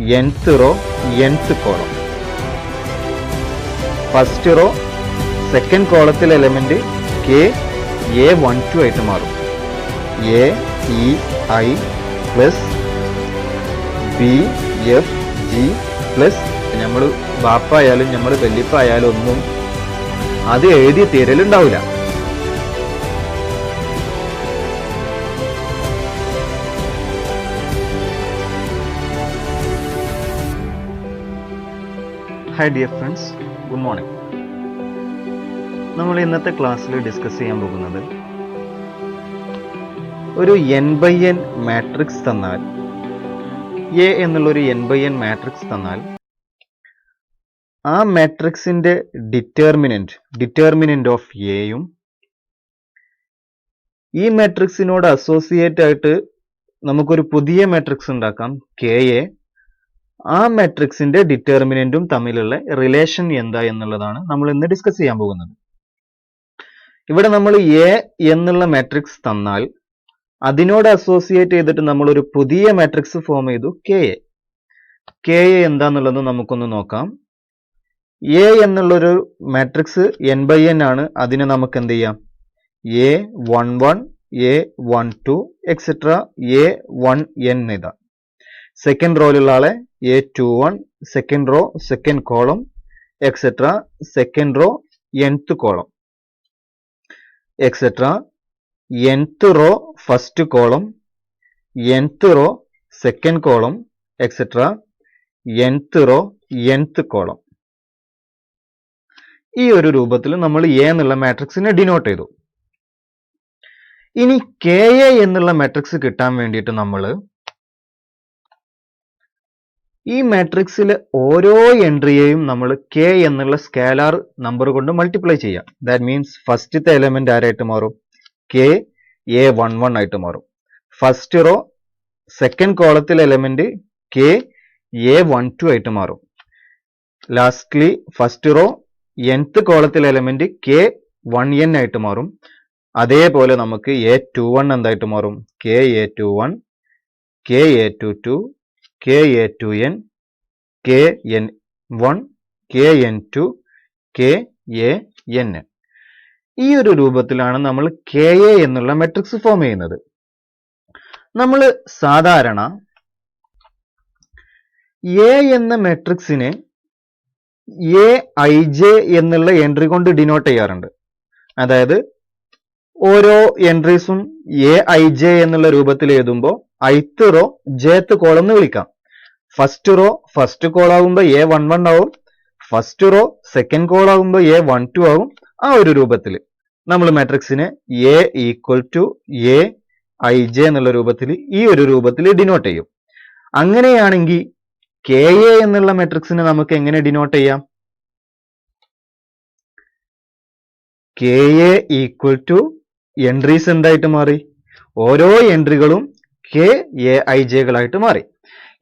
nth row nth column. First row second കോളത്തിലെ element k A12 ആയിട്ട് മാറും. AEI plus BFG plus നമ്മൾ ബാപ്പായാലും നമ്മൾ വല്യപ്പായാലും ഒന്നും അത് എഴുതി തീരലുണ്ടാവില്ല. Hi dear friends, good morning. നമ്മൾ ഇന്നത്തെ ക്ലാസ്സിൽ ഡിസ്കസ് ചെയ്യാൻ പോകുന്നത് ഒരു n/n മാട്രിക്സ് തന്നാൽ, എ എന്നുള്ളൊരു n/n മാട്രിക്സ് തന്നാൽ ആ മാട്രിക്സിന്റെ ഡിറ്റർമിനന്റ് ഓഫ് എയും ഈ മാട്രിക്സിനോട് അസോസിയേറ്റ് ആയിട്ട് നമുക്കൊരു പുതിയ മാട്രിക്സ് ഉണ്ടാക്കാം കെ എ. ആ മാട്രിക്സിന്റെ ഡിറ്റർമിനന്റും തമ്മിലുള്ള റിലേഷൻ എന്താ എന്നുള്ളതാണ് നമ്മൾ ഇന്ന് ഡിസ്കസ് ചെയ്യാൻ പോകുന്നത്. ഇവിടെ നമ്മൾ എ എന്നുള്ള മാട്രിക്സ് തന്നാൽ അതിനോട് അസോസിയേറ്റ് ചെയ്തിട്ട് നമ്മൾ ഒരു പുതിയ മാട്രിക്സ് ഫോം ചെയ്തു കെ എ. കെ എ എന്താന്നുള്ളത് നമുക്കൊന്ന് നോക്കാം. എ എന്നുള്ളൊരു മാട്രിക്സ് n/n ആണ്. അതിനെ നമുക്ക് എന്ത് ചെയ്യാം, A11 A12 എക്സെട്ര A1n എഴുതാം. സെക്കൻഡ് റോയിലുള്ള ആളെ A21, second row second column etcetera second row nth column etcetera nth row first column nth row second column etcetera nth row nth column. ഈ ഒരു രൂപത്തിൽ നമ്മൾ എ എന്നുള്ള മാട്രിക്സിനെ ഡിനോട്ട് ചെയ്തു. ഇനി കെ എ എന്നുള്ള മാട്രിക്സ് കിട്ടാൻ വേണ്ടിയിട്ട് നമ്മൾ ഈ മാട്രിക്സിലെ ഓരോ എൻട്രിയെയും നമ്മൾ കെ എന്നുള്ള സ്കാലാർ നമ്പർ കൊണ്ട് മൾട്ടിപ്ലൈ ചെയ്യാം. ദാറ്റ് മീൻസ് ഫസ്റ്റത്തെ എലമെന്റ് ആരായിട്ട് മാറും, കെ A11 ആയിട്ട് മാറും. ഫസ്റ്റ് റോ സെക്കൻഡ് കോളത്തിലെ എലമെന്റ് കെ A12 ആയിട്ട് മാറും. ലാസ്റ്റ്ലി ഫസ്റ്റ് റോ nth കോളത്തിലെ എലമെന്റ് K1n ആയിട്ട് മാറും. അതേപോലെ നമുക്ക് A21 എന്തായിട്ട് മാറും, KA21, KA22, KA2n, KN1, KN2, KAN. ഈ ഒരു രൂപത്തിലാണ് നമ്മൾ കെ എ എന്നുള്ള മാട്രിക്സ് ഫോം ചെയ്യുന്നത്. നമ്മൾ സാധാരണ എ എന്ന മാട്രിക്സിനെ AIJ എന്നുള്ള എൻട്രി കൊണ്ട് ഡിനോട്ട് ചെയ്യാറുണ്ട്. അതായത് ഓരോ എൻട്രീസും AIJ എന്നുള്ള രൂപത്തിൽ എഴുതുമ്പോൾ ith റോ jth കോളം എന്ന് വിളിക്കാം. ഫസ്റ്റ് റോ ഫസ്റ്റ് കോൾ ആകുമ്പോൾ A11 ആവും, ഫസ്റ്റ് റോ സെക്കൻഡ് കോൾ ആകുമ്പോൾ A12 ആവും. ആ ഒരു രൂപത്തിൽ നമ്മൾ മാട്രിക്സിനെ A = AIJ എന്നുള്ള രൂപത്തിൽ ഈ ഒരു രൂപത്തിൽ ഡിനോട്ട് ചെയ്യും. അങ്ങനെയാണെങ്കിൽ കെ എ എന്നുള്ള മാട്രിക്സിനെ നമുക്ക് എങ്ങനെ ഡിനോട്ട് ചെയ്യാം, കെ എ = എൻട്രീസ് എന്തായിട്ട് മാറി, ഓരോ എൻട്രികളും KAIJകളായിട്ട് മാറി.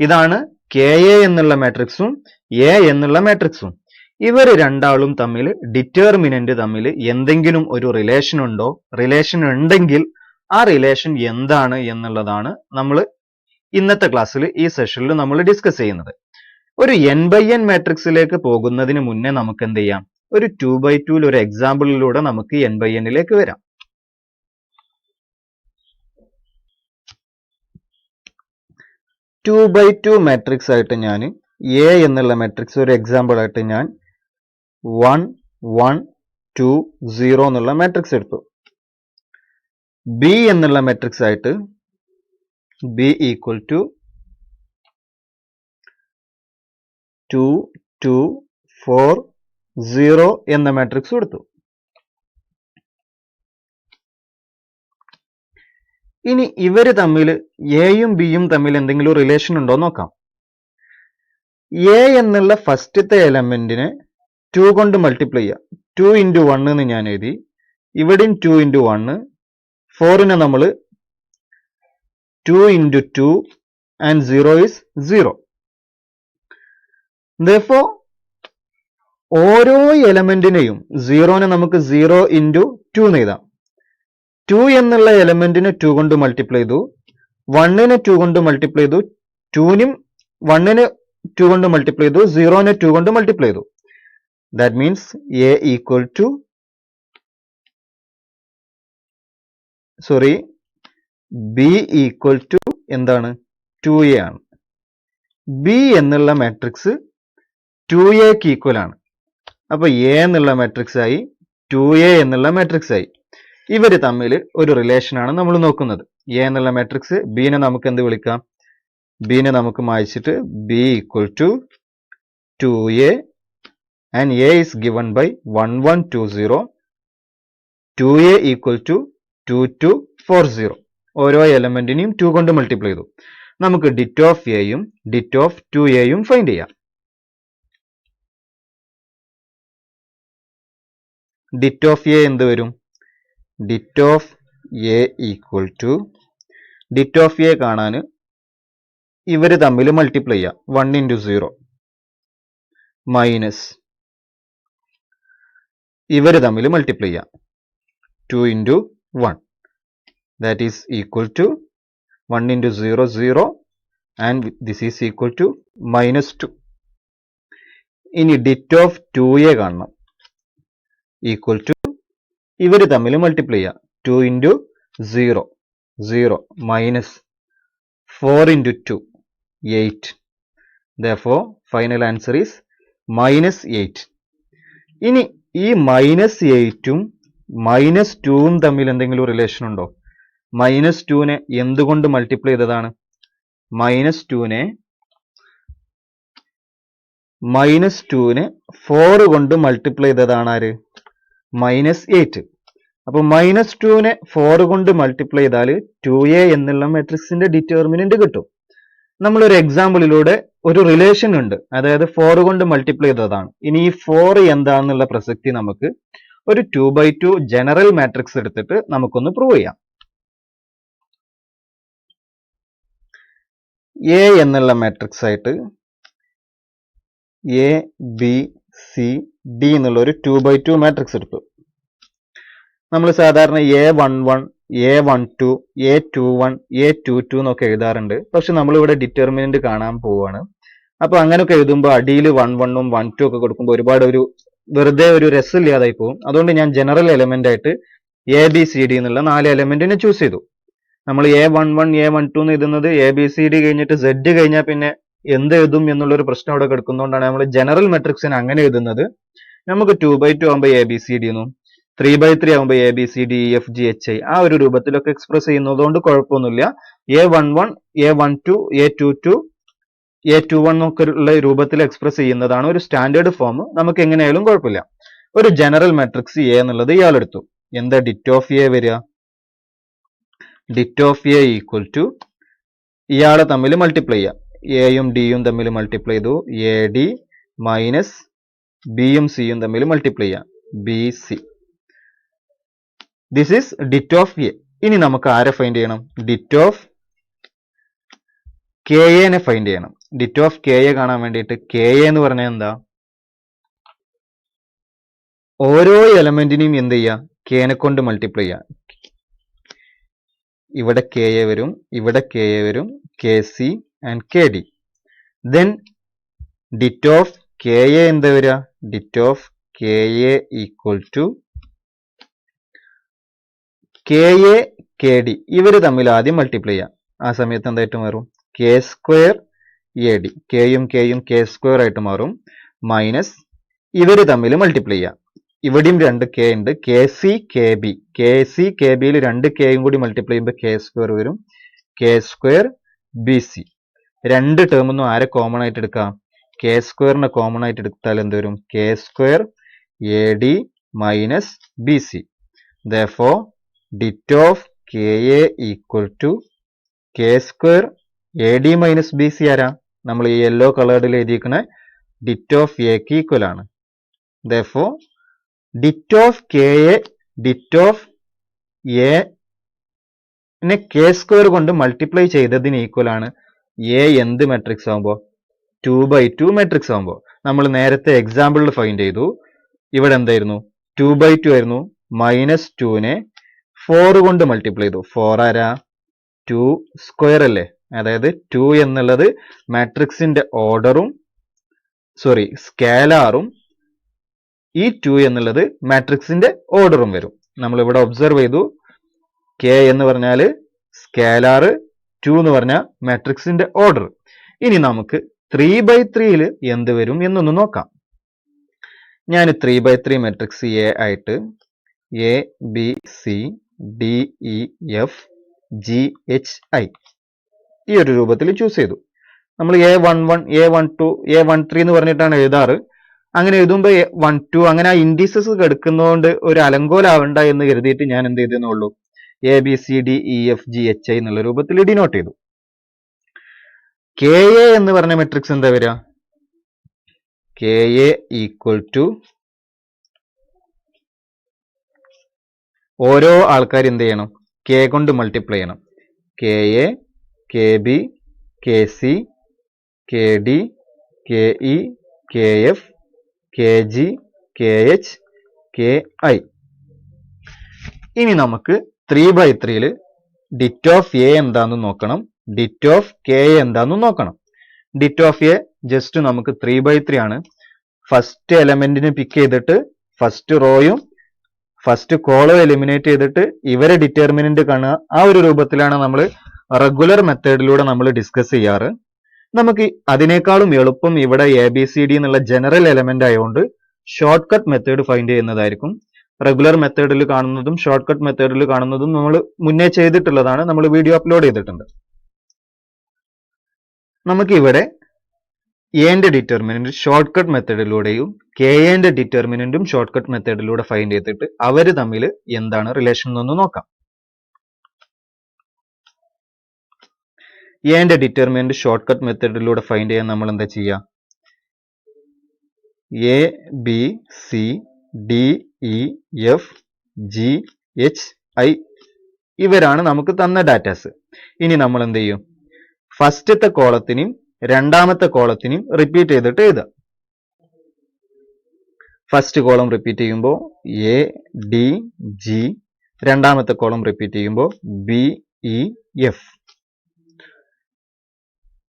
ഇതാണ് കെ എ എന്നുള്ള മാട്രിക്സും എ എന്നുള്ള മാട്രിക്സും. ഇവർ രണ്ടാളും തമ്മിൽ ഡിറ്റർമിനന്റ് തമ്മിൽ എന്തെങ്കിലും ഒരു റിലേഷൻ ഉണ്ടോ, റിലേഷൻ ഉണ്ടെങ്കിൽ ആ റിലേഷൻ എന്താണ് എന്നുള്ളതാണ് നമ്മൾ ഇന്നത്തെ ക്ലാസ്സിൽ ഈ സെഷനിൽ നമ്മൾ ഡിസ്കസ് ചെയ്യുന്നത്. ഒരു n/n മാട്രിക്സിലേക്ക് പോകുന്നതിന് മുന്നേ നമുക്ക് എന്ത് ചെയ്യാം, ഒരു 2/2 ഒരു എക്സാമ്പിളിലൂടെ നമുക്ക് n/nലേക്ക് വരാം. ടു ബൈ ടു മാട്രിക്സ് ആയിട്ട് ഞാൻ എ എന്നുള്ള മാട്രിക്സ് ഒരു എക്സാമ്പിൾ ആയിട്ട് ഞാൻ 1 1 2 0 എന്നുള്ള മാട്രിക്സ് എടുത്തു. ബി എന്നുള്ള മാട്രിക്സ് ആയിട്ട് B = 2 2 4 0 എന്ന മാട്രിക്സ് എടുത്തു. ഇനി ഇവര് തമ്മിൽ എയും ബിയും തമ്മിൽ എന്തെങ്കിലും റിലേഷൻ ഉണ്ടോ നോക്കാം. എ എന്നുള്ള ഫസ്റ്റത്തെ എലമെന്റിനെ 2 കൊണ്ട് മൾട്ടിപ്ലൈ ചെയ്യാം. 2 × 1 എന്ന് ഞാൻ എഴുതി. ഇവിടെയും 2 × 1, 4നെ നമ്മൾ 2 × 2 and 0 is 0. Therefore, ഓരോ എലമെന്റിനെയും 0നെ നമുക്ക് 0 × 2 എന്ന് എഴുതാം. 2 എന്നുള്ള എലമെന്റിനെ 2 കൊണ്ട് മൾട്ടിപ്ലൈ ചെയ്തു, 1നെ 2 കൊണ്ട് മൾട്ടിപ്ലൈ ചെയ്തു, 2നും 1ന് 2 കൊണ്ട് മൾട്ടിപ്ലൈ ചെയ്തു, 0നെ 2 കൊണ്ട് മൾട്ടിപ്ലൈ ചെയ്തു. That means A equal to B equal to എന്താണ് 2a ആണ്. ബി എന്നുള്ള മാട്രിക്സ് 2aക്ക് ഈക്വൽ ആണ്. അപ്പൊ എ എന്നുള്ള മാട്രിക്സ് ആയി, 2a എന്നുള്ള മാട്രിക്സ് ആയി. ഇവര് തമ്മിൽ ഒരു റിലേഷൻ ആണ് നമ്മൾ നോക്കുന്നത്. എ എന്നുള്ള മാട്രിക്സ്, ബിനെ നമുക്ക് എന്ത് വിളിക്കാം? ബിനെ നമുക്ക് മായ്ച്ചിട്ട് b equal to 2a and a is given by 1120, 2a equal to 2240. ഓരോ എലമെന്റിനെയും 2 കൊണ്ട് മൾട്ടിപ്ലൈ ചെയ്തു. നമുക്ക് ഡിറ്റ് ഓഫ് എയും ഡിറ്റ് ഓഫ് 2aയും ഫൈൻഡ് ചെയ്യാം. ഡിറ്റ് ഓഫ് എ എന്ത് വരും? Det of a equal to, det of a കാണാൻ ഇവര് തമ്മിൽ മൾട്ടിപ്ലൈ ചെയ്യാം. 1 into 0 മൈനസ് ഇവര് തമ്മിൽ മൾട്ടിപ്ലൈ ചെയ്യാം. 2 into 1 that is equal to 1 into 0 0 and this is equal to -2. ഇനി ഡിറ്റ് ഓഫ് 2a കാണണം. ഈക്വൽ ടു ഇവര് തമ്മിൽ മൾട്ടിപ്ലൈ ചെയ്യാം. 2 into 0 0 minus 4 into 2 8. Therefore, final answer is -8. ഇനി ഈ -8ഉം -2ഉം തമ്മിൽ എന്തെങ്കിലും റിലേഷൻ ഉണ്ടോ? -2നെ എന്തുകൊണ്ട് മൾട്ടിപ്ലൈ ചെയ്തതാണ്? -2നെ 4 കൊണ്ട് മൾട്ടിപ്ലൈ ചെയ്തതാണ് ആര്? -8. അപ്പൊ -2നെ 4 കൊണ്ട് മൾട്ടിപ്ലൈ ചെയ്താൽ 2a എന്നുള്ള മാട്രിക്സിന്റെ ഡിറ്റർമിനന്റ് കിട്ടും. നമ്മൾ ഒരു എക്സാമ്പിളിലൂടെ ഒരു റിലേഷൻ ഉണ്ട്, അതായത് 4 കൊണ്ട് മൾട്ടിപ്ലൈ ചെയ്തതാണ്. ഇനി ഈ 4 എന്താണെന്നുള്ള പ്രസക്തി നമുക്ക് ഒരു 2x2 ജനറൽ മാട്രിക്സ് എടുത്തിട്ട് നമുക്കൊന്ന് പ്രൂവ് ചെയ്യാം. എ എന്നുള്ള മാട്രിക്സ് ആയിട്ട് എ ബി സി ഡി എന്നുള്ള ഒരു 2x2 മാട്രിക്സ് എടുത്തു. നമ്മൾ സാധാരണ A11 A12 A21 A22 എന്നൊക്കെ എഴുതാറുണ്ട്. പക്ഷെ നമ്മളിവിടെ ഡിറ്റർമിനന്റ് കാണാൻ പോവുകയാണ്. അപ്പൊ അങ്ങനെയൊക്കെ എഴുതുമ്പോൾ അടിയിൽ 11ഉം 12 ഒക്കെ കൊടുക്കുമ്പോൾ ഒരുപാട് വെറുതെ ഒരു രസമില്ലാതായി പോകും. അതുകൊണ്ട് ഞാൻ ജനറൽ എലമെന്റ് ആയിട്ട് ABCD എന്നുള്ള 4 എലമെന്റിനെ ചൂസ് ചെയ്തു. നമ്മൾ A11 A12 എന്ന് എഴുതുന്നത് ABCD കഴിഞ്ഞിട്ട് Z കഴിഞ്ഞാൽ പിന്നെ എന്ത് എഴുതും എന്നുള്ളൊരു പ്രശ്നം അവിടെ കിടക്കുന്നതുകൊണ്ടാണ് നമ്മൾ ജനറൽ മെട്രിക്സിന് അങ്ങനെ എഴുതുന്നത്. നമുക്ക് 2x2 ആകുമ്പോൾ ABCD എന്നും 3x3 ആകുമ്പോൾ ABCDEFGHI ആ ഒരു രൂപത്തിലൊക്കെ എക്സ്പ്രസ് ചെയ്യുന്നതുകൊണ്ട് കുഴപ്പമൊന്നുമില്ല. A11 A12 A22 A21 എന്നൊക്കെ ഉള്ള രൂപത്തിൽ എക്സ്പ്രസ് ചെയ്യുന്നതാണ് ഒരു സ്റ്റാൻഡേർഡ് ഫോം. നമുക്ക് എങ്ങനെയായാലും കുഴപ്പമില്ല. ഒരു ജനറൽ മെട്രിക്സ് എ എന്നുള്ളത് ഇയാളെടുത്തു. എന്താ ഡിറ്റ് ഓഫ് എ വരിക? Det of a equal to ഇയാളെ തമ്മിൽ മൾട്ടിപ്ലൈ ചെയ്യുക. എയും ഡിയും തമ്മിൽ മൾട്ടിപ്ലൈ ചെയ്തു. എ ഡി മൈനസ് ബിയും സിയും തമ്മിൽ മൾട്ടിപ്ലൈ ചെയ്യാം. B c. This is det of a. ഇനി നമുക്ക് ആരെ ഫൈൻഡ് ചെയ്യണം? ഡിറ്റ് ഓഫ് കെ എനെ ഫൈൻഡ് ചെയ്യണം. ഡിറ്റ് ഓഫ് കെ എ കാണാൻ വേണ്ടിയിട്ട് കെ എ എന്ന് പറഞ്ഞാൽ എന്താ? ഓരോ എലമെന്റിനെയും എന്ത് ചെയ്യുക? കെനെ കൊണ്ട് മൾട്ടിപ്ലൈ ചെയ്യുക. ഇവിടെ കെ എ വരും, ഇവിടെ കെ എ വരും, k c and k d. Then det of K a എന്താ വരിക? Det of K A equal to k A k d ഇവർ തമ്മിൽ ആദ്യം മൾട്ടിപ്ലൈ ചെയ്യാം. ആ സമയത്ത് എന്തായിട്ട് മാറും? K square a d. കെയും കെയും കെ സ്ക്വയർ ആയിട്ട് മാറും. മൈനസ് ഇവർ തമ്മിൽ മൾട്ടിപ്ലൈ ചെയ്യാം. ഇവിടെയും 2 കെ ഉണ്ട്. K C K B. K C K ബിയിൽ 2 കെയും കൂടി മൾട്ടിപ്ലൈ ചെയ്യുമ്പോൾ കെ സ്ക്വയർ വരും. K square B C. 2 ടേമൊന്നും ആരെ കോമൺ ആയിട്ട് എടുക്കാം? കെ സ്ക്വയറിനെ കോമൺ ആയിട്ട് എടുത്താൽ എന്ത് വരും? K square a d minus b c. Therefore, det of K A equal to k square a d minus b c ആരാ? നമ്മൾ ഈ യെല്ലോ കളറിൽ എഴുതിയിരിക്കുന്ന ഡിറ്റ് ഓഫ് എക്ക് ഈക്വൽ ആണ്. Therefore, det of K a det of A k square കൊണ്ട് multiply ചെയ്തതിന് equal ആണ്. എ എന്ത് മെട്രിക്സ് ആകുമ്പോൾ? 2x2 മെട്രിക്സ് ആകുമ്പോൾ. നമ്മൾ നേരത്തെ എക്സാമ്പിളിൽ ഫൈൻഡ് ചെയ്തു. ഇവിടെ എന്തായിരുന്നു? 2x2 ആയിരുന്നു. -2നെ 4 കൊണ്ട് മൾട്ടിപ്ലൈ ചെയ്തു. 4 ആരാ? 2 സ്ക്വയർ അല്ലേ? അതായത് 2 എന്നുള്ളത് മാട്രിക്സിന്റെ ഓർഡറും സ്കേലാറും, ഈ 2 എന്നുള്ളത് മാട്രിക്സിന്റെ ഓർഡറും വരും. നമ്മൾ ഇവിടെ ഒബ്സർവ് ചെയ്തു, കെ എന്ന് പറഞ്ഞാൽ സ്കേലാർ, 2 എന്ന് പറഞ്ഞാൽ മാട്രിക്സിന്റെ ഓർഡർ. ഇനി നമുക്ക് 3/3 എന്ത് വരും എന്നൊന്ന് നോക്കാം. ഞാൻ 3/3 മാട്രിക്സ് എ ആയിട്ട് A b c d e f g h I ഈ ഒരു രൂപത്തിൽ ചൂസ് ചെയ്തു. നമ്മൾ A11, A12, A13 എന്ന് പറഞ്ഞിട്ടാണ് എഴുതാറ്. അങ്ങനെ എഴുതുമ്പോൾ 1, 2 അങ്ങനെ ആ ഇൻഡിസസ് എടുക്കുന്നതുകൊണ്ട് ഒരു അലങ്കോലാവണ്ട എന്ന് കരുതിയിട്ട് ഞാൻ എന്ത് ചെയ്തെന്നുള്ളൂ, a b c d e f g h i എന്നുള്ള രൂപത്തിൽ ഡിനോട്ട് ചെയ്തു. കെ എ എന്ന് പറഞ്ഞ മെട്രിക്സ് എന്താ വരിക? കെ എ ഈക്വൽ ടു ഓരോ ആൾക്കാർ എന്ത് ചെയ്യണം, കെ കൊണ്ട് മൾട്ടിപ്ലൈ ചെയ്യണം. K A, K B, K C, K D, K E, K F, K G, K H, K I. ഇനി നമുക്ക് 3/3 ഡിറ്റ് ഓഫ് എ എന്താന്ന് നോക്കണം, ഡിറ്റ് ഓഫ് കെ എന്താന്ന് നോക്കണം. ഡിറ്റ് ഓഫ് എ ജസ്റ്റ് നമുക്ക് 3/3 ആണ്. ഫസ്റ്റ് എലമെന്റിനെ പിക്ക് ചെയ്തിട്ട് ഫസ്റ്റ് റോയും ഫസ്റ്റ് കോളം എലിമിനേറ്റ് ചെയ്തിട്ട് ഇവരെ ഡിറ്റർമിനന്റ് കാണുക. ആ ഒരു രൂപത്തിലാണ് നമ്മൾ റെഗുലർ മെത്തേഡിലൂടെ നമ്മൾ ഡിസ്കസ് ചെയ്യാറ്. നമുക്ക് അതിനേക്കാളും എളുപ്പം ഇവിടെ എ ബി സി ഡി എന്നുള്ള ജനറൽ എലമെന്റ് ആയതുകൊണ്ട് ഷോർട്ട് കട്ട് മെത്തേഡ് ഫൈൻഡ് ചെയ്യുന്നതായിരിക്കും. റെഗുലർ മെത്തേഡിൽ കാണുന്നതും ഷോർട്ട് കട്ട് മെത്തേഡിൽ കാണുന്നതും നമ്മൾ മുന്നേ ചെയ്തിട്ടുള്ളതാണ്, നമ്മൾ വീഡിയോ അപ്ലോഡ് ചെയ്തിട്ടുണ്ട്. നമുക്ക് ഇവിടെ എന്റെ ഡിറ്റർമിനന്റ് ഷോർട്ട് കട്ട് മെത്തേഡിലൂടെയും കെ എന്റെ ഡിറ്റർമിനന്റും ഷോർട്ട് കട്ട് മെത്തേഡിലൂടെ ഫൈൻഡ് ചെയ്തിട്ട് അവര് തമ്മിൽ എന്താണ് റിലേഷൻ എന്നൊന്ന് നോക്കാം. എന്റെ ഡിറ്റർമിനന്റ് ഷോർട്ട് കട്ട് മെത്തേഡിലൂടെ ഫൈൻഡ് ചെയ്യാൻ നമ്മൾ എന്താ ചെയ്യുക, A b c d e f g h I ഇവരാണ് നമുക്ക് തന്ന ഡാറ്റാസ്. ഇനി നമ്മൾ എന്ത് ചെയ്യും, ഫസ്റ്റത്തെ കോളത്തിനും രണ്ടാമത്തെ കോളത്തിനും റിപ്പീറ്റ് ചെയ്തിട്ട് എഴുതുക. ഫസ്റ്റ് കോളം റിപ്പീറ്റ് ചെയ്യുമ്പോൾ എ ഡി ജി, രണ്ടാമത്തെ കോളം റിപ്പീറ്റ് ചെയ്യുമ്പോൾ ബി ഇ എഫ്.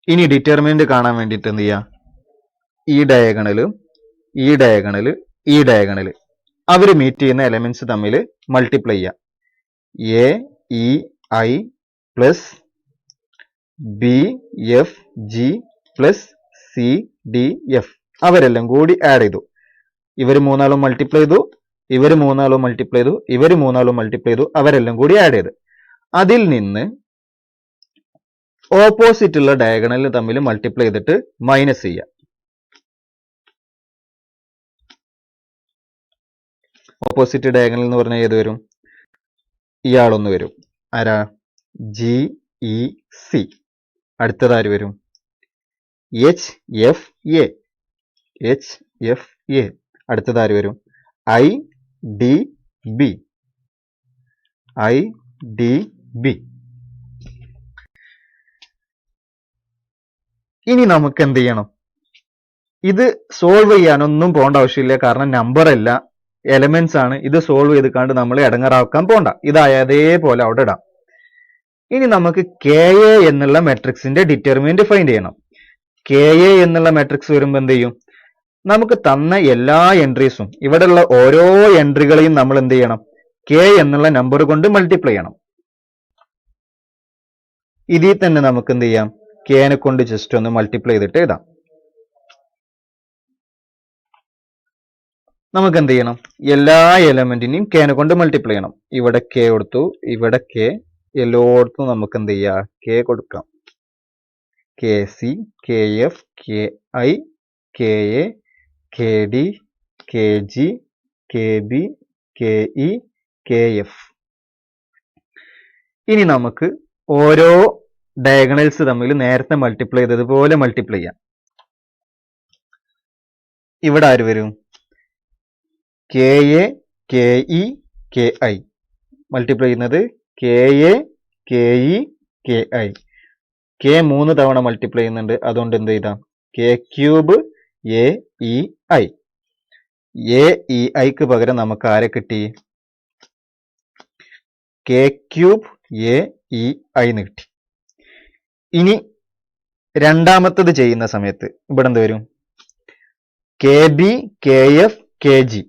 ഇനി ഡിറ്റർമിനന്റ് കാണാൻ വേണ്ടിയിട്ട് എന്ത് ചെയ്യുക, ഈ ഡയഗണല് ഈ ഡയഗണല് ഈ ഡയഗണല് അവർ മീറ്റ് ചെയ്യുന്ന എലമെന്റ്സ് തമ്മിൽ മൾട്ടിപ്ലൈ ചെയ്യുക. A E I plus B F G plus C D F അവരെല്ലാം കൂടി ആഡ് ചെയ്തു. ഇവർ മൂന്നാളും മൾട്ടിപ്ലൈ ചെയ്തു, ഇവർ മൂന്നാളും മൾട്ടിപ്ലൈ ചെയ്തു, ഇവർ മൂന്നാളും മൾട്ടിപ്ലൈ ചെയ്തു, അവരെല്ലാം കൂടി ആഡ് ചെയ്ത് അതിൽ നിന്ന് ഓപ്പോസിറ്റ് ഉള്ള ഡയഗണലിന് തമ്മിൽ മൾട്ടിപ്ലൈ ചെയ്തിട്ട് മൈനസ് ചെയ്യുക. ഓപ്പോസിറ്റ് ഡയഗണൽ എന്ന് പറഞ്ഞാൽ ഏത് വരും, ഇയാളൊന്ന് വരും, ആരാ, ജി ഇ സി. അടുത്തതാര് വരും, h f a, h f a. അടുത്തതാര് വരും, i d b, i d b. ഇനി നമുക്ക് എന്ത് ചെയ്യണം, ഇത് സോൾവ് ചെയ്യാനൊന്നും പോകേണ്ട ആവശ്യമില്ല, കാരണം നമ്പർ അല്ല എലമെന്റ്സ് ആണ്. ഇത് സോൾവ് ചെയ്തിക്കാണ്ട് നമ്മൾ ഇടങ്ങറാക്കാൻ പോണ്ട, ഇത് അതേപോലെ അവിടെ ഇടാം. ഇനി നമുക്ക് കെ എ എന്നുള്ള മെട്രിക്സിന്റെ ഡിറ്റർമിനന്റ് ഫൈൻഡ് ചെയ്യണം. കെ എ എന്നുള്ള മെട്രിക്സ് വരുമ്പോൾ എന്ത് ചെയ്യും, നമുക്ക് തന്ന എല്ലാ എൻട്രീസും ഇവിടെയുള്ള ഓരോ എൻട്രികളെയും നമ്മൾ എന്ത് ചെയ്യണം, കെ എന്നുള്ള നമ്പർ കൊണ്ട് മൾട്ടിപ്ലൈ ചെയ്യണം. ഇതിൽ തന്നെ നമുക്ക് എന്ത് ചെയ്യാം, കെനെ കൊണ്ട് ജസ്റ്റ് ഒന്ന് മൾട്ടിപ്ലൈ ചെയ്തിട്ട് എഴുതാം. നമുക്ക് എന്ത് ചെയ്യണം, എല്ലാ എലമെന്റിനെയും കെനെ കൊണ്ട് മൾട്ടിപ്ലൈ ചെയ്യണം. ഇവിടെ കെ കൊടുത്തു, ഇവിടെ കെ, എല്ലായിടത്തും നമുക്ക് എന്ത് ചെയ്യാം, കെ കൊടുക്കാം. K C, K F, K I, K A, k D, K G, K B, K E, K F. ഇനി നമുക്ക് ഓരോ ഡയഗണൽസ് തമ്മിൽ നേരത്തെ മൾട്ടിപ്ലൈ ചെയ്തതുപോലെ മൾട്ടിപ്ലൈ ചെയ്യാം. ഇവിടെ ആര് വരും, K A, K E, K I. Multiply ചെയ്യുന്നത് K A, K E, K I. K 3 തവണ മൾട്ടിപ്ലൈ ചെയ്യുന്നുണ്ട്, അതുകൊണ്ട് എന്ത് ചെയ്താം, K cube A E I. A E ഐക്ക് പകരം നമുക്ക് ആരെ കിട്ടി, K cube A E I എന്ന് കിട്ടി. ഇനി രണ്ടാമത്തത് ചെയ്യുന്ന സമയത്ത് ഇവിടെ എന്ത് വരും? K B, K F, K G,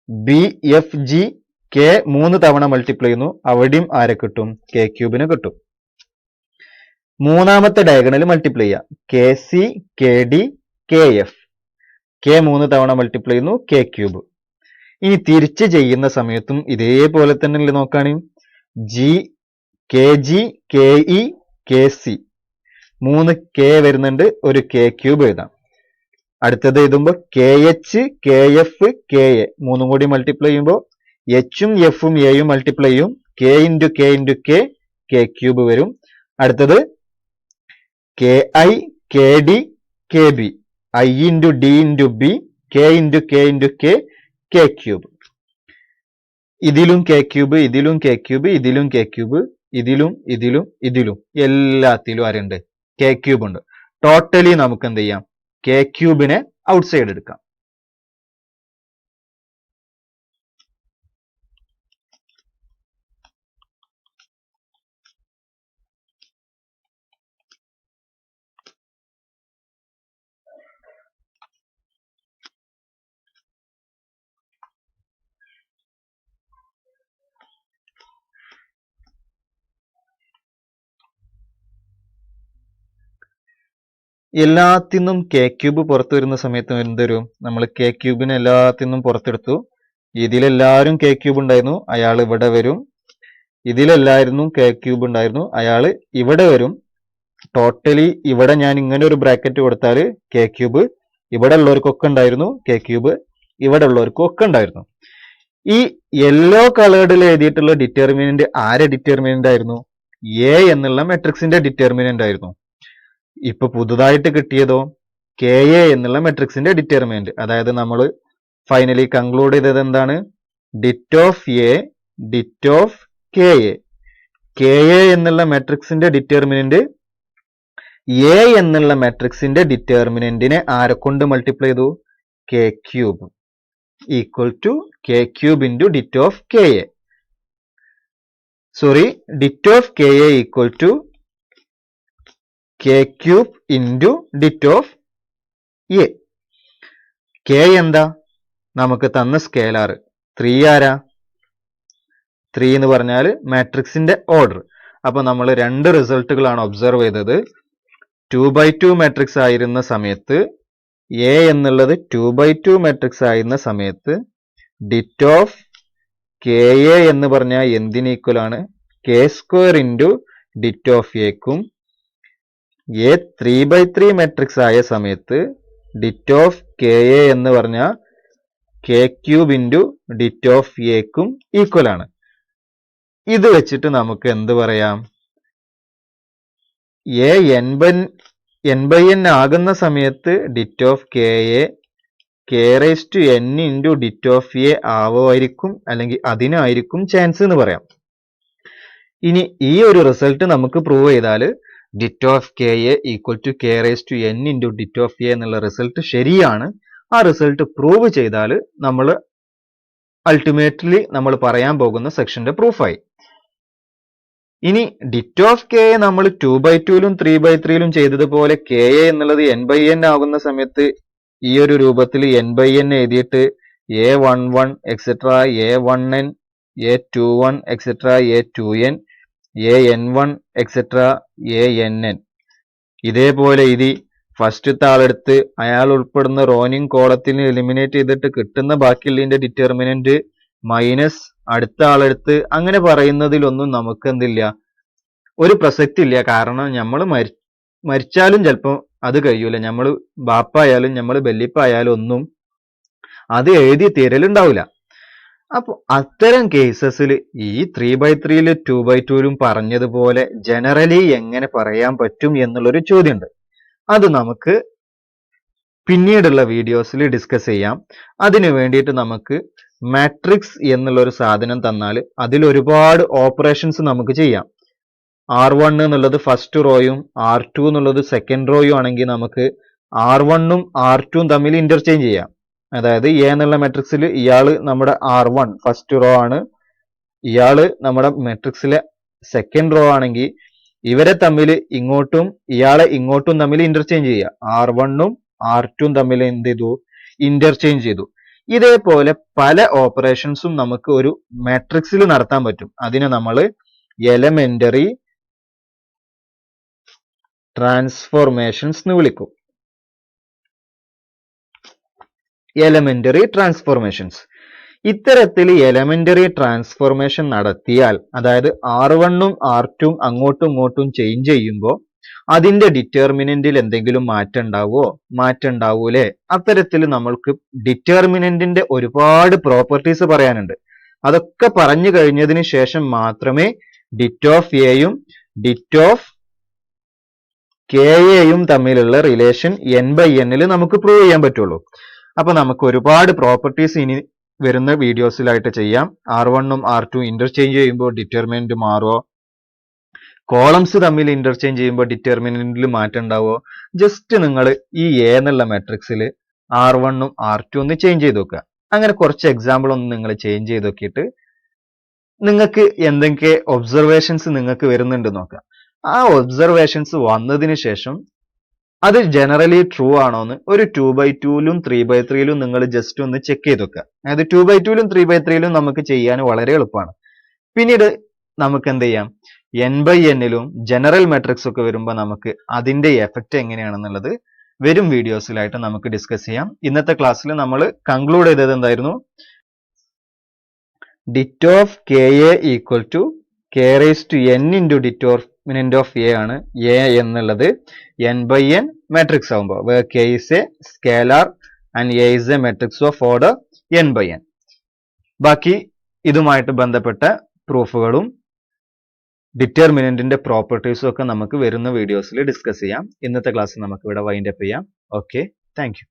B F G, K 3 തവണ മൾട്ടിപ്ലൈ ചെയ്യുന്നു. അവിടെയും ആരെ കിട്ടും? കെ ക്യൂബിനെ കിട്ടും. മൂന്നാമത്തെ ഡയഗണൽ മൾട്ടിപ്ലൈ ചെയ്യാം. K C, K D, K F, K 3 തവണ മൾട്ടിപ്ലൈ ചെയ്യുന്നു. K cube. ഇനി തിരിച്ച് ചെയ്യുന്ന സമയത്തും ഇതേപോലെ തന്നെ നോക്കാണ്. G, K G, K E, K C, 3 K വരുന്നുണ്ട്. ഒരു കെ ക്യൂബ് എഴുതാം. അടുത്തത് എഴുതുമ്പോൾ K H, K F, K A 3 കൂടി മൾട്ടിപ്ലൈ ചെയ്യുമ്പോൾ എച്ചും എഫും എയും മൾട്ടിപ്ലൈ ചെയ്യും. K into K into K, K cube വരും. അടുത്തത് K I, K D, K B, I into D into B, K into K into K, K cube. ഇതിലും K cube, ഇതിലും കെ ക്യൂബ്, ഇതിലും കെ ക്യൂബ്, ഇതിലും ഇതിലും ഇതിലും എല്ലാത്തിലും ആരുണ്ട്? കെ ക്യൂബ് ഉണ്ട്. ടോട്ടലി നമുക്ക് എന്ത് ചെയ്യാം? കെ ക്യൂബിനെ ഔട്ട്സൈഡ് എടുക്കാം. എല്ലാത്തിനും കെ ക്യൂബ് പുറത്തു വരുന്ന സമയത്ത് എന്തുവരും? നമ്മൾ കെ ക്യൂബിനെ എല്ലാത്തിനും പുറത്തെടുത്തു. ഇതിലെല്ലാവരും കെ ക്യൂബ് ഉണ്ടായിരുന്നു, അയാൾ ഇവിടെ വരും. ഇതിലെല്ലായിരുന്നു കെ ക്യൂബ് ഉണ്ടായിരുന്നു, അയാൾ ഇവിടെ വരും. ടോട്ടലി ഇവിടെ ഞാൻ ഇങ്ങനെ ഒരു ബ്രാക്കറ്റ് കൊടുത്താൽ കെ ക്യൂബ് ഇവിടെ ഉള്ളവർക്കൊക്കെ ഉണ്ടായിരുന്നു, കെ ക്യൂബ് ഇവിടെ ഉള്ളവർക്കും ഒക്കെ ഉണ്ടായിരുന്നു. ഈ യെല്ലോ കളേർഡിൽ എഴുതിയിട്ടുള്ള ഡിറ്റർമിനന്റ് ആരെ ഡിറ്റർമിനന്റ് ആയിരുന്നു? എ എന്നുള്ള മെട്രിക്സിന്റെ ഡിറ്റർമിനന്റ് ആയിരുന്നു. ഇപ്പൊ പുതുതായിട്ട് കിട്ടിയതോ കെ എ എന്നുള്ള മെട്രിക്സിന്റെ ഡിറ്റർമിനന്റ്. അതായത് നമ്മൾ ഫൈനലി കൺക്ലൂഡ് ചെയ്തത് എന്താണ്? Det of A, det of K A. K A എന്നുള്ള മെട്രിക്സിന്റെ ഡിറ്റർമിനന്റ് എ എന്നുള്ള മെട്രിക്സിന്റെ ഡിറ്റർമിനന്റിനെ ആരെ കൊണ്ട് മൾട്ടിപ്ലൈ ചെയ്തു? K cube equal to K cube into det of K A. Sorry, det of K A equal to K cube into det of A. K എന്താ? നമുക്ക് തന്ന സ്കേലാർ 3 ആരാ? 3 എന്ന് പറഞ്ഞാൽ മാട്രിക്സിന്റെ ഓർഡർ. അപ്പൊ നമ്മൾ രണ്ട് റിസൾട്ടുകളാണ് ഒബ്സർവ് ചെയ്തത്. 2x2 മാട്രിക്സ് ആയിരുന്ന സമയത്ത് എ എന്നുള്ളത് 2x2 മാട്രിക്സ് ആയിരുന്ന സമയത്ത് ഡിറ്റ് ഓഫ് കെ എ എന്ന് പറഞ്ഞാൽ എന്തിന് ഈക്വൽ ആണ്? K square into det of എക്കും. എ 3x3 മാട്രിക്സ് ആയ സമയത്ത് ഡിറ്റ് ഓഫ് കെ എ എന്ന് പറഞ്ഞാൽ K cube into det of എക്കും ഈക്വൽ ആണ്. ഇത് വെച്ചിട്ട് നമുക്ക് എന്ത് പറയാം? എ n/n ആകുന്ന സമയത്ത് det of K A K raise to n into det of A ആവുമായിരിക്കും, അല്ലെങ്കിൽ അതിനായിരിക്കും ചാൻസ് എന്ന് പറയാം. ഇനി ഈ ഒരു റിസൾട്ട് നമുക്ക് പ്രൂവ് ചെയ്താൽ det of K A equal to K raise to n into det of A എന്നുള്ള റിസൾട്ട് ശരിയാണ്. ആ റിസൾട്ട് പ്രൂവ് ചെയ്താൽ നമ്മൾ അൾട്ടിമേറ്റ്ലി നമ്മൾ പറയാൻ പോകുന്ന സെക്ഷന്റെ പ്രൂഫായി. ഇനി ഡിറ്റ് ഓഫ് കെ എ നമ്മൾ 2x2ലും 3x3ലും ചെയ്തതുപോലെ കെ എ എന്നുള്ളത് n/n ആകുന്ന സമയത്ത് ഈ ഒരു രൂപത്തിൽ n/n എഴുതിയിട്ട് a11 etcetera a1n a21 etcetera a2n an1 etcetera ann ഇതേപോലെ എഴുതി ഫസ്റ്റത്തെ ആളെടുത്ത് അയാൾ ഉൾപ്പെടുന്ന റോനിങ് കോളത്തിന് എലിമിനേറ്റ് ചെയ്തിട്ട് കിട്ടുന്ന ബാക്കിയുള്ളതിന്റെ ഡിറ്റർമിനന്റ് മൈനസ് അടുത്ത ആളെടുത്ത് അങ്ങനെ പറയുന്നതിലൊന്നും നമുക്ക് എന്തില്ല, ഒരു പ്രസക്തി ഇല്ല. കാരണം നമ്മൾ മരിച്ചാലും ചിലപ്പോൾ അത് കഴിയൂല. നമ്മൾ ബാപ്പായാലും നമ്മൾ ബല്ലിപ്പായാലും ഒന്നും അത് എഴുതി തീരലുണ്ടാവില്ല. അപ്പൊ അത്തരം കേസസിൽ ഈ 3x3ലും 2x2ലും പറഞ്ഞതുപോലെ ജനറലി എങ്ങനെ പറയാൻ പറ്റും എന്നുള്ളൊരു ചോദ്യമുണ്ട്. അത് നമുക്ക് പിന്നീടുള്ള വീഡിയോസിൽ ഡിസ്കസ് ചെയ്യാം. അതിനു വേണ്ടിയിട്ട് നമുക്ക് മാട്രിക്സ് എന്നുള്ളൊരു സാധനം തന്നാൽ അതിൽ ഒരുപാട് ഓപ്പറേഷൻസ് നമുക്ക് ചെയ്യാം. R1 എന്നുള്ളത് ഫസ്റ്റ് റോയും R2 എന്നുള്ളത് സെക്കൻഡ് റോയും ആണെങ്കിൽ നമുക്ക് R1ഉം R2ഉം തമ്മിൽ ഇന്റർചേഞ്ച് ചെയ്യാം. അതായത് എ എന്നുള്ള മെട്രിക്സിൽ ഇയാള് നമ്മുടെ R1 ഫസ്റ്റ് റോ ആണ്, ഇയാള് നമ്മുടെ മെട്രിക്സിലെ സെക്കൻഡ് റോ ആണെങ്കിൽ ഇവരെ തമ്മിൽ ഇങ്ങോട്ടും ഇയാളെ ഇങ്ങോട്ടും തമ്മിൽ ഇന്റർചേഞ്ച് ചെയ്യുക. R1ഉം R2ഉം തമ്മിൽ എന്ത് ചെയ്തു? ഇന്റർചേഞ്ച് ചെയ്തു. ഇതേപോലെ പല ഓപ്പറേഷൻസും നമുക്ക് ഒരു മാട്രിക്സിൽ നടത്താൻ പറ്റും. അതിനെ നമ്മൾ എലമെന്ററി ട്രാൻസ്ഫോർമേഷൻസ് എന്ന് വിളിക്കും. Elementary transformations. ഇത്തരത്തിൽ എലമെന്ററി ട്രാൻസ്ഫോർമേഷൻ നടത്തിയാൽ, അതായത് R1ഉം R2ഉം അങ്ങോട്ടും ഇങ്ങോട്ടും ചേഞ്ച് ചെയ്യുമ്പോൾ അതിന്റെ ഡിറ്റർമിനന്റിൽ എന്തെങ്കിലും മാറ്റം ഉണ്ടാവുമോ? മാറ്റം ഉണ്ടാവൂലേ? അത്തരത്തിൽ നമ്മൾക്ക് ഡിറ്റർമിനന്റിന്റെ ഒരുപാട് പ്രോപ്പർട്ടീസ് പറയാനുണ്ട്. അതൊക്കെ പറഞ്ഞു കഴിഞ്ഞതിന് ശേഷം മാത്രമേ ഡിറ്റ് ഓഫ് എയും ഡിറ്റ് ഓഫ് കെയും തമ്മിലുള്ള റിലേഷൻ n/n നമുക്ക് പ്രൂവ് ചെയ്യാൻ പറ്റുള്ളൂ. അപ്പൊ നമുക്ക് ഒരുപാട് പ്രോപ്പർട്ടീസ് ഇനി വരുന്ന വീഡിയോസിലായിട്ട് ചെയ്യാം. R1ഉം R2ഉം ഇന്റർചേഞ്ച് ചെയ്യുമ്പോൾ ഡിറ്റർമിനന്റ് മാറുമോ? കോളംസ് തമ്മിൽ ഇന്റർചേഞ്ച് ചെയ്യുമ്പോൾ ഡിറ്റർമിനന്റിൽ മാറ്റം ഉണ്ടാവുമോ? ജസ്റ്റ് നിങ്ങൾ ഈ എ എന്നുള്ള മാട്രിക്സിൽ R1ഉം R2 ഒന്ന് ചേഞ്ച് ചെയ്ത് നോക്കുക. അങ്ങനെ കുറച്ച് എക്സാമ്പിൾ ഒന്ന് നിങ്ങൾ ചേഞ്ച് ചെയ്ത് നോക്കിയിട്ട് നിങ്ങൾക്ക് എന്തൊക്കെ ഒബ്സർവേഷൻസ് നിങ്ങൾക്ക് വരുന്നുണ്ട് നോക്കാം. ആ ഒബ്സർവേഷൻസ് വന്നതിന് ശേഷം അത് ജനറലി ട്രൂ ആണോ എന്ന് ഒരു 2/2ലും 3/3ലും നിങ്ങൾ ജസ്റ്റ് ഒന്ന് ചെക്ക് ചെയ്ത് വെക്കുക. അതായത് 2/2ലും 3/3ലും നമുക്ക് ചെയ്യാൻ വളരെ എളുപ്പമാണ്. പിന്നീട് നമുക്ക് എന്ത് ചെയ്യാം? n/nലും ജനറൽ മാട്രിക്സ് ഒക്കെ വരുമ്പോൾ നമുക്ക് അതിന്റെ എഫക്റ്റ് എങ്ങനെയാണെന്നുള്ളത് വരും വീഡിയോസിലായിട്ട് നമുക്ക് ഡിസ്കസ് ചെയ്യാം. ഇന്നത്തെ ക്ലാസ്സിൽ നമ്മൾ കൺക്ലൂഡ് ചെയ്തത് എന്തായിരുന്നു? Det of K equal to k⁻n into determinant of A ആണ്. എ എന്നുള്ളത് n/n മാട്രിക്സ് ആകുമ്പോൾ, where k is a scalar and a is a matrix of order n/n. ബാക്കി ഇതുമായിട്ട് ബന്ധപ്പെട്ട പ്രൂഫുകളും ഡിറ്റർമിനന്റിന്റെ പ്രോപ്പർട്ടീസും ഒക്കെ നമുക്ക് വരുന്ന വീഡിയോസിൽ ഡിസ്കസ് ചെയ്യാം. ഇന്നത്തെ ക്ലാസ് നമുക്ക് ഇവിടെ വൈൻഡ് അപ്പ് ചെയ്യാം. Okay, thank you.